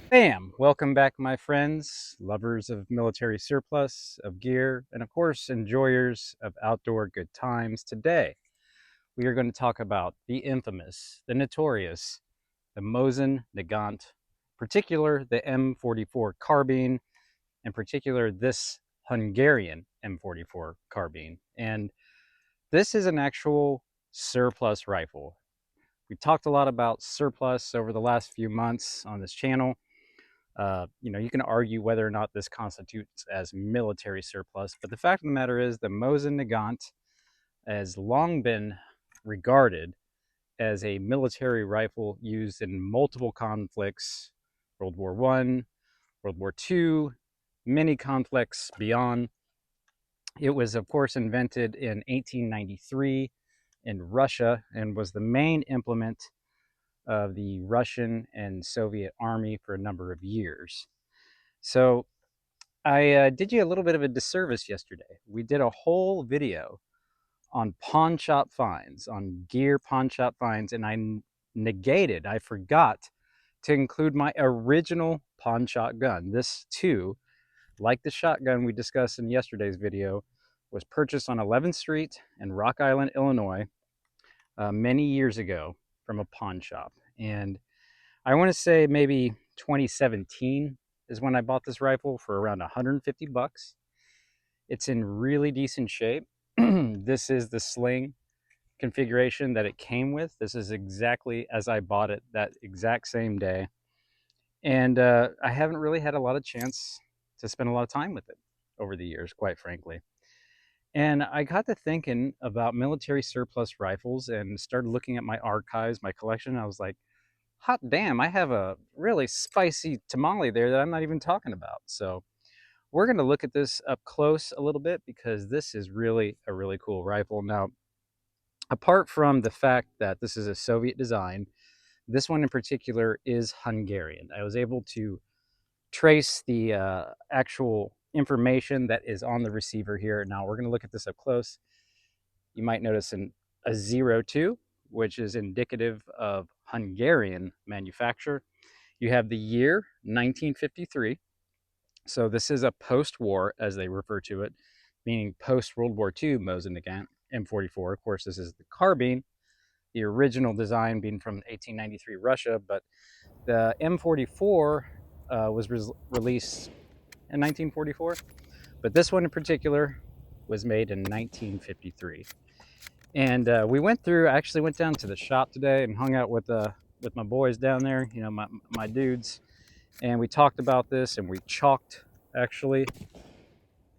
Bam! Welcome back, my friends, lovers of military surplus, of gear, and of course, enjoyers of outdoor good times. Today, we are going to talk about the infamous, the notorious, the Mosin-Nagant, particular the M44 carbine, in particular this Hungarian M44 carbine. And this is an actual surplus rifle. We talked a lot about surplus over the last few months on this channel. You can argue whether or not this constitutes as military surplus, but the fact of the matter is the Mosin-Nagant has long been regarded as a military rifle used in multiple conflicts: World War I, World War II, many conflicts beyond. It was, of course, invented in 1893 in Russia and was the main implement of the Russian and Soviet army for a number of years. So I did you a little bit of a disservice yesterday. We did a whole video on pawn shop finds, on gear pawn shop finds, and I forgot to include my original pawn shop gun. This too, like the shotgun we discussed in yesterday's video, was purchased on 11th Street in Rock Island, Illinois, many years ago from a pawn shop. And I want to say maybe 2017 is when I bought this rifle for around 150 bucks. It's in really decent shape. This is the sling configuration that it came with. This is exactly as I bought it that exact same day. And I haven't really had a lot of chance to spend a lot of time with it over the years, quite frankly. And I got to thinking about military surplus rifles and started looking at my archives, my collection. I was like, hot damn, I have a really spicy tamale there that I'm not even talking about. So we're going to look at this up close a little bit because this is really a really cool rifle. Now, apart from the fact that this is a Soviet design, this one in particular is Hungarian. I was able to trace the actual information that is on the receiver here. Now we're going to look at this up close. You might notice a 02, which is indicative of Hungarian manufacture. You have the year 1953. So this is a post-war, as they refer to it, meaning post-World War II Mosin-Nagant M44. Of course, this is the carbine, the original design being from 1893 Russia, but the M44 was released in 1944, but this one in particular was made in 1953. And I actually went down to the shop today and hung out with my boys down there, my dudes, and we talked about this and we chalked actually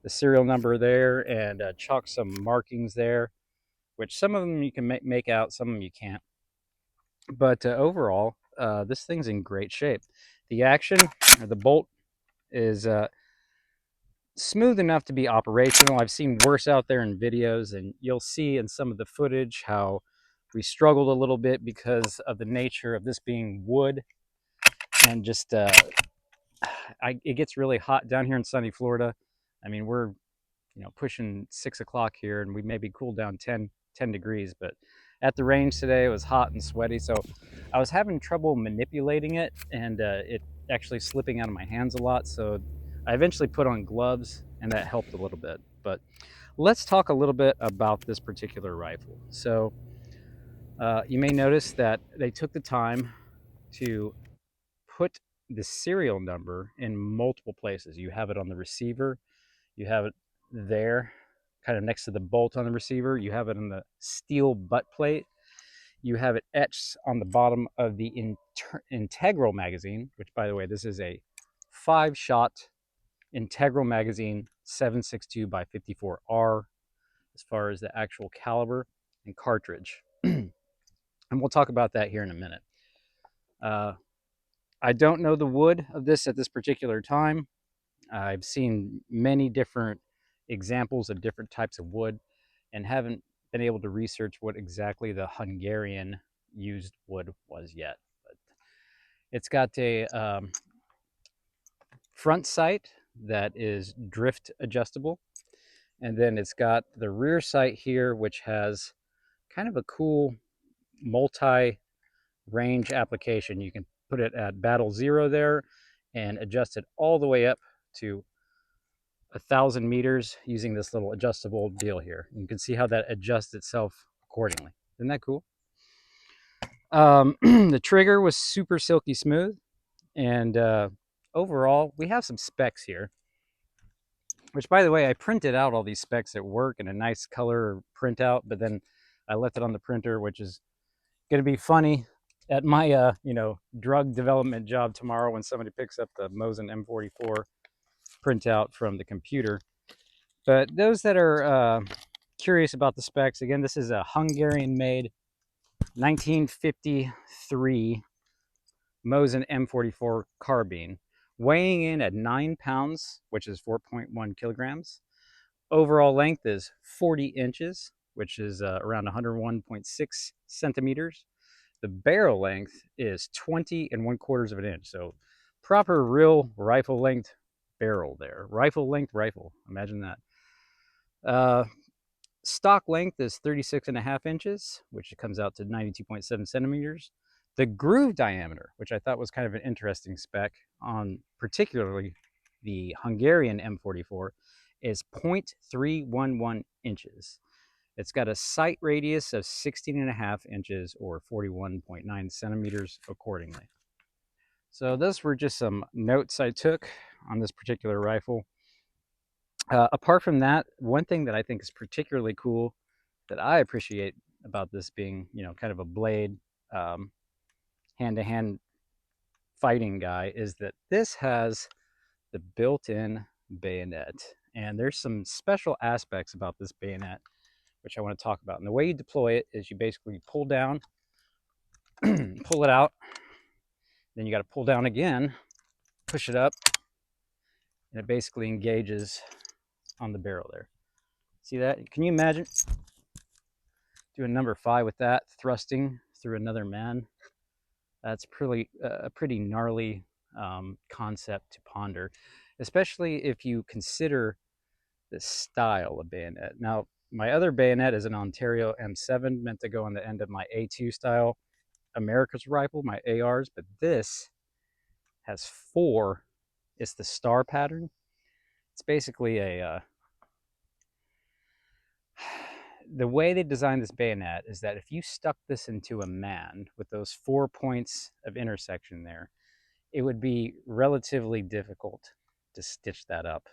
the serial number there and chalked some markings there, which some of them you can make out, some of them you can't. But overall, this thing's in great shape. The action, or the bolt, is smooth enough to be operational. I've seen worse out there in videos, and you'll see in some of the footage how we struggled a little bit because of the nature of this being wood, and just it gets really hot down here in sunny Florida. I mean, we're pushing 6 o'clock here, and we maybe cooled down 10 degrees, but at the range today it was hot and sweaty, so I was having trouble manipulating it, and it actually slipping out of my hands a lot. So I eventually put on gloves, and that helped a little bit. But let's talk a little bit about this particular rifle. So you may notice that they took the time to put the serial number in multiple places. You have it on the receiver, you have it there, kind of next to the bolt on the receiver. You have it on the steel butt plate. You have it etched on the bottom of the integral magazine, which, by the way, this is a 5-shot integral magazine, 7.62 by 54R, as far as the actual caliber and cartridge. And we'll talk about that here in a minute. I don't know the wood of this at this particular time. I've seen many different examples of different types of wood and haven't been able to research what exactly the Hungarian used wood was yet. But it's got a front sight that is drift adjustable, and then it's got the rear sight here, which has kind of a cool multi-range application. You can put it at battle 0 there, and adjust it all the way up to 1,000 meters using this little adjustable deal here. You can see how that adjusts itself accordingly. Isn't that cool? The trigger was super silky smooth, and overall, we have some specs here. Which, by the way, I printed out all these specs at work in a nice color printout, but then I left it on the printer, which is going to be funny at my drug development job tomorrow when somebody picks up the Mosin M44 printout from the computer. But those that are curious about the specs, again, this is a Hungarian-made 1953 Mosin M44 carbine, weighing in at 9 pounds, which is 4.1 kilograms. Overall length is 40 inches, which is around 101.6 centimeters. The barrel length is 20 1/4 of an inch. So proper real rifle length barrel there. Rifle length rifle. Imagine that. Stock length is 36.5 inches, which comes out to 92.7 centimeters. The groove diameter, which I thought was kind of an interesting spec on particularly the Hungarian M44, is 0.311 inches. It's got a sight radius of 16.5 inches or 41.9 centimeters accordingly. So those were just some notes I took on this particular rifle. Apart from that, one thing that I think is particularly cool that I appreciate about this being, kind of a blade hand-to-hand fighting guy is that this has the built-in bayonet. And there's some special aspects about this bayonet which I want to talk about. And the way you deploy it is you basically pull down, pull it out, then you got to pull down again, push it up, and it basically engages on the barrel there. See that? Can you imagine doing number 5 with that, thrusting through another man? That's a pretty gnarly concept to ponder, especially if you consider the style of bayonet. Now, my other bayonet is an Ontario M7 meant to go on the end of my A2 style America's rifle, my ARs, but this has 4. It's the star pattern. It's basically the way they designed this bayonet is that if you stuck this into a man with those 4 points of intersection there, it would be relatively difficult to stitch that up.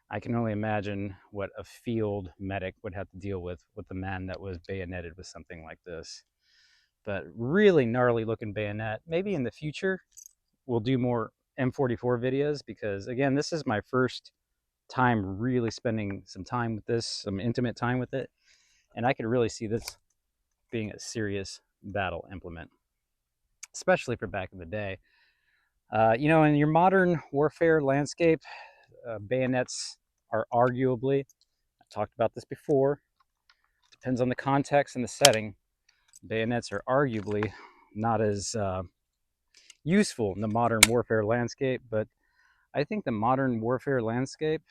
I can only imagine what a field medic would have to deal with a man that was bayoneted with something like this. But really gnarly looking bayonet. Maybe in the future we'll do more M44 videos, because again, this is my first time really spending some time with this, some intimate time with it, and I could really see this being a serious battle implement, especially for back in the day. In your modern warfare landscape, bayonets are arguably, I've talked about this before, depends on the context and the setting, bayonets are arguably not as useful in the modern warfare landscape, but I think the modern warfare landscape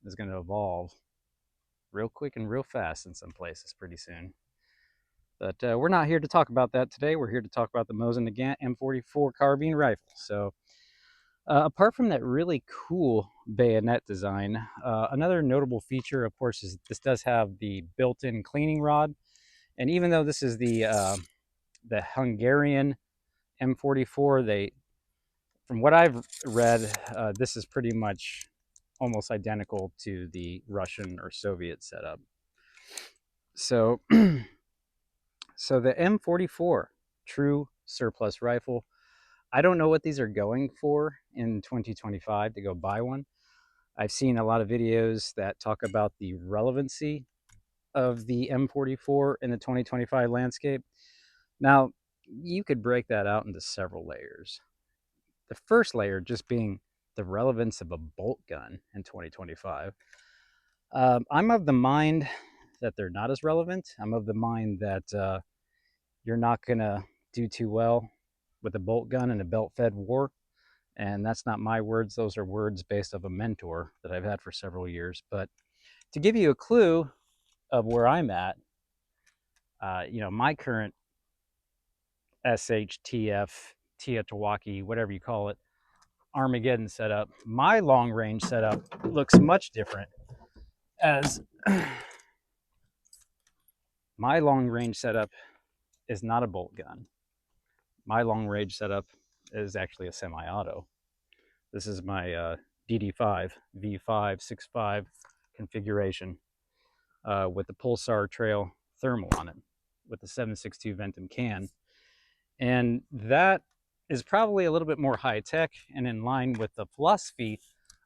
is going to evolve real quick and real fast in some places pretty soon. But we're not here to talk about that today. We're here to talk about the Mosin-Nagant M44 carbine rifle. So apart from that really cool bayonet design, another notable feature, of course, is this does have the built-in cleaning rod. And even though this is the Hungarian M44, from what I've read, this is pretty much almost identical to the Russian or Soviet setup. So, so the M44, true surplus rifle. I don't know what these are going for in 2025 to go buy one. I've seen a lot of videos that talk about the relevancy of the M44 in the 2025 landscape. Now, you could break that out into several layers. The first layer just being the relevance of a bolt gun in 2025. I'm of the mind that they're not as relevant. I'm of the mind that you're not going to do too well with a bolt gun in a belt-fed war. And that's not my words. Those are words based off a mentor that I've had for several years. But to give you a clue of where I'm at, my current SHTF, Teotihuacan, whatever you call it, Armageddon setup. My long range setup looks much different, as my long range setup is not a bolt gun. My long range setup is actually a semi-auto. This is my DD5 V5 6.5 configuration with the Pulsar Trail thermal on it, with the 7.62 Ventum can. And that is probably a little bit more high tech and in line with the philosophy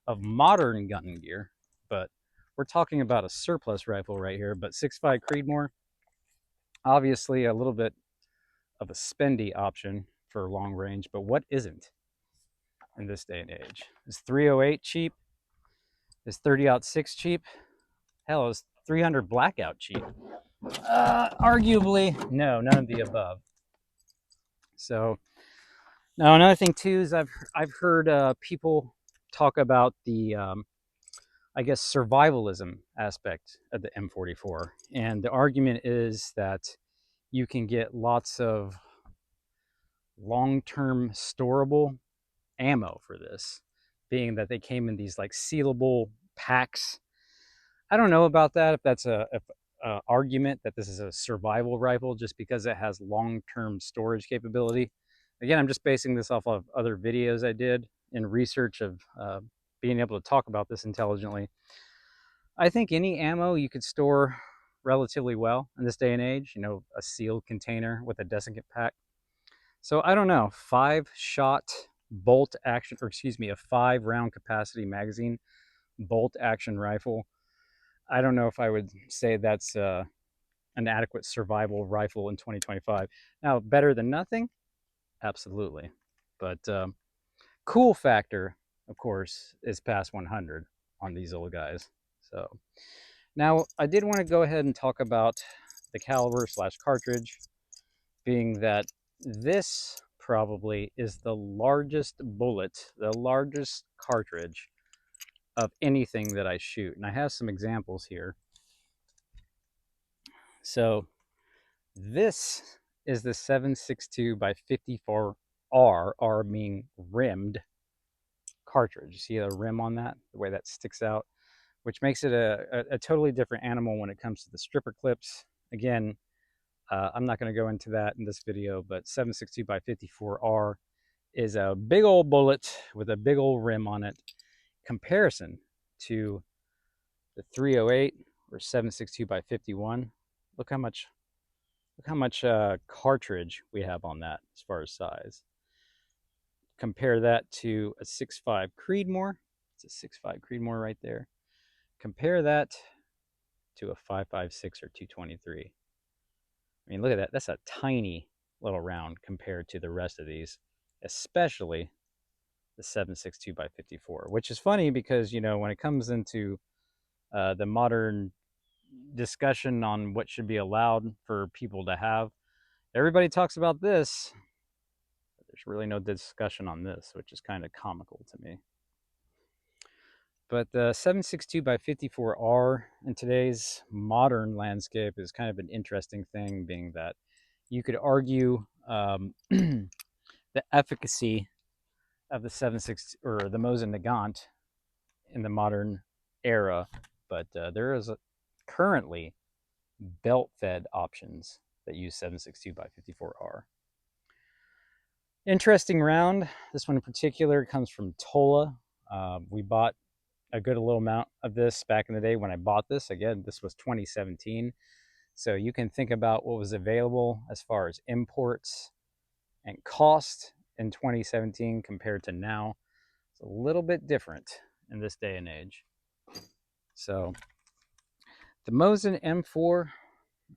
of modern gun gear. But we're talking about a surplus rifle right here. But 6.5 Creedmoor, obviously a little bit of a spendy option for long range, but what isn't in this day and age? Is 308 cheap? Is 30-06 cheap? Hell, is 300 blackout cheap? Arguably, no, none of the above. So now another thing too is I've heard people talk about the I guess survivalism aspect of the M44, and the argument is that you can get lots of long-term storable ammo for this, being that they came in these like sealable packs. I don't know about that, if that's a argument that this is a survival rifle just because it has long-term storage capability. Again, I'm just basing this off of other videos I did in research of being able to talk about this intelligently. I think any ammo you could store relatively well in this day and age, you know, a sealed container with a desiccant pack. So I don't know, 5-shot bolt action, or excuse me, a 5-round capacity magazine bolt action rifle. I don't know if I would say that's an adequate survival rifle in 2025. Now, better than nothing? Absolutely. But cool factor, of course, is past 100 on these old guys. So now I did want to go ahead and talk about the caliber slash cartridge, being that this probably is the largest bullet, the largest cartridge of anything that I shoot. And I have some examples here. So this is the 7.62 by 54R, R being rimmed cartridge. You see the rim on that, the way that sticks out, which makes it a totally different animal when it comes to the stripper clips. Again, I'm not going to go into that in this video, but 7.62 by 54R is a big old bullet with a big old rim on it. Comparison to the 308 or 7.62 by 51. Look how much cartridge we have on that as far as size. Compare that to a 6.5 Creedmoor. It's a 6.5 Creedmoor right there. Compare that to a 5.56 or 223. I mean, look at that. That's a tiny little round compared to the rest of these, especially the 7.62 by 54, which is funny because, you know, when it comes into the modern discussion on what should be allowed for people to have, everybody talks about this. But there's really no discussion on this, which is kind of comical to me. But the 7.62 by 54R in today's modern landscape is kind of an interesting thing, being that you could argue the efficacy of the 7.6 or the Mosin-Nagant in the modern era, but there is currently belt-fed options that use 7.62 by 54R. Interesting round. This one in particular comes from Tola. We bought a good little amount of this back in the day when I bought this. Again, this was 2017. So you can think about what was available as far as imports and cost in 2017 compared to now. It's a little bit different in this day and age. So the Mosin M44,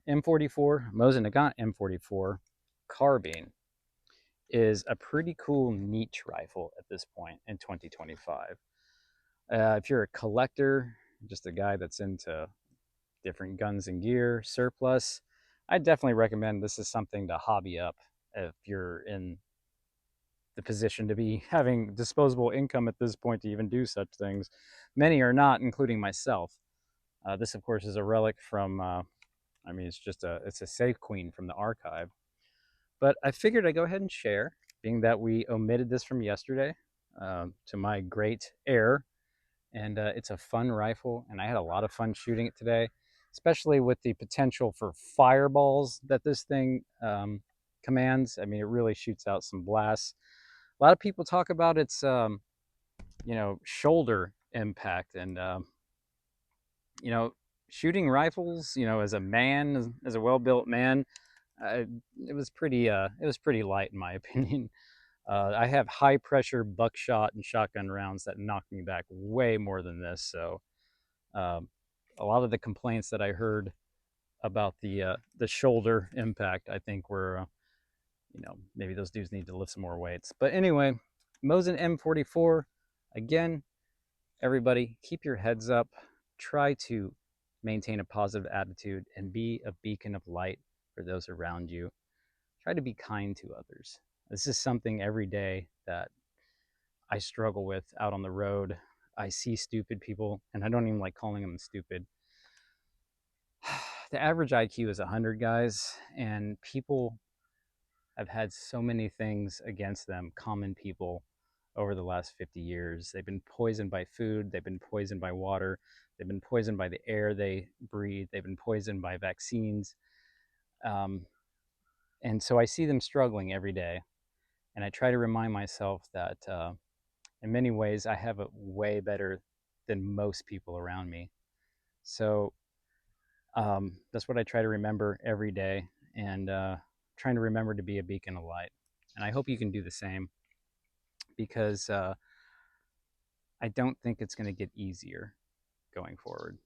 Mosin-Nagant M44 carbine is a pretty cool niche rifle at this point in 2025. If you're a collector, just a guy that's into different guns and gear, surplus, I definitely recommend this is something to hobby up if you're in the position to be having disposable income at this point to even do such things. Many are not, including myself. This, of course, is a relic from, I mean, it's a Safe Queen from the archive. But I figured I'd go ahead and share, being that we omitted this from yesterday. to my great air. And it's a fun rifle, and I had a lot of fun shooting it today, especially with the potential for fireballs that this thing commands. I mean, it really shoots out some blasts. A lot of people talk about its, shoulder impact, and you know, shooting rifles, as a man, as a well-built man, uh, it was pretty light in my opinion. I have high pressure buckshot and shotgun rounds that knock me back way more than this. So um, a lot of the complaints that I heard about the shoulder impact, I think were, maybe those dudes need to lift some more weights. But anyway, Mosin M44, again, everybody, keep your heads up. Try to maintain a positive attitude and be a beacon of light for those around you. Try to be kind to others. This is something every day that I struggle with out on the road. I see stupid people, and I don't even like calling them stupid. The average IQ is 100, guys, and people have had so many things against them, common people, over the last 50 years. They've been poisoned by food, they've been poisoned by water, they've been poisoned by the air they breathe, they've been poisoned by vaccines. Um, and so I see them struggling every day. And I try to remind myself that in many ways I have it way better than most people around me. So that's what I try to remember every day, and trying to remember to be a beacon of light. And I hope you can do the same, because I don't think it's going to get easier going forward.